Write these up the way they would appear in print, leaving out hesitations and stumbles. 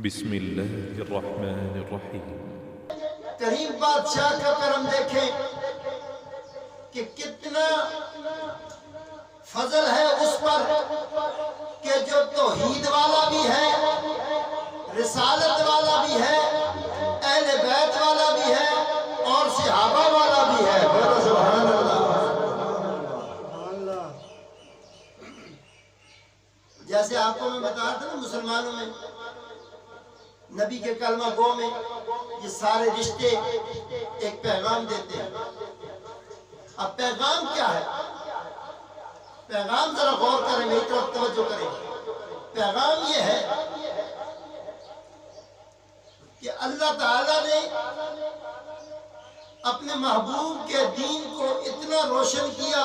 بسم اللہ الرحمن الرحیم۔ کریم بادشاہ کا کرم دیکھیں کہ کتنا فضل ہے اس پر کہ جو توحید والا بھی ہے، رسالت والا بھی ہے، اہل بیت والا بھی ہے اور صحابہ والا بھی ہے۔ بولو سبحان اللہ۔ جیسے آپ کو میں بتا رہا تھا نا، مسلمانوں میں نبی کے کلمہ گو میں یہ سارے رشتے ایک پیغام دیتے ہیں۔ اب پیغام کیا ہے؟ پیغام ذرا غور کریں، میری طرف توجہ کریں۔ پیغام یہ ہے کہ اللہ تعالیٰ نے اپنے محبوب کے دین کو اتنا روشن کیا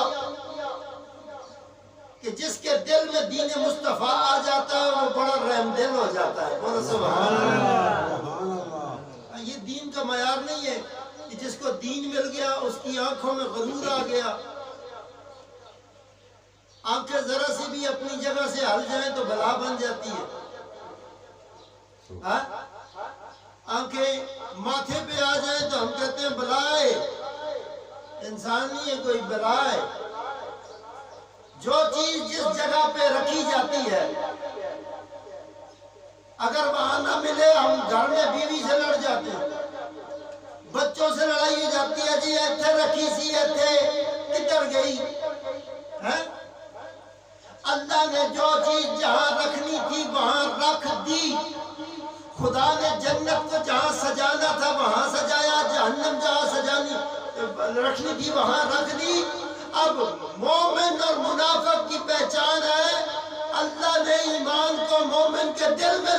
کہ جس کے دل میں دین مصطفیٰ آ جاتا ہے وہ بڑا رحم دل ہو جاتا ہے۔ بولو سبحان اللہ۔ یہ دین کا معیار نہیں ہے کہ جس کو دین مل گیا اس کی آنکھوں میں غرور آ گیا، آنکھیں ذرا سی بھی اپنی جگہ سے ہل جائیں تو بلا بن جاتی ہے۔ آنکھیں ماتھے پہ آ جائیں تو ہم کہتے ہیں بلا ہے۔ انسان نہیں ہے، کوئی بلا ہے۔ جو چیز جس جگہ پہ رکھی جاتی ہے اگر وہاں نہ ملے، ہم گھر میں بیوی سے لڑ جاتے ہیں، بچوں سے لڑائی ہو جاتی ہے، جی ایتھے رکھی سی، ایتھے کدھر گئی ہے؟ اللہ نے جو چیز جہاں رکھنی تھی وہاں رکھ دی۔ خدا نے جنت کو جہاں سجانا تھا وہاں سجایا، جہنم جہاں سجانی رکھنی تھی وہاں رکھ دی۔ اب مومن اور منافق کی پہچان ہے، اللہ نے ایمان کو مومن کے دل میں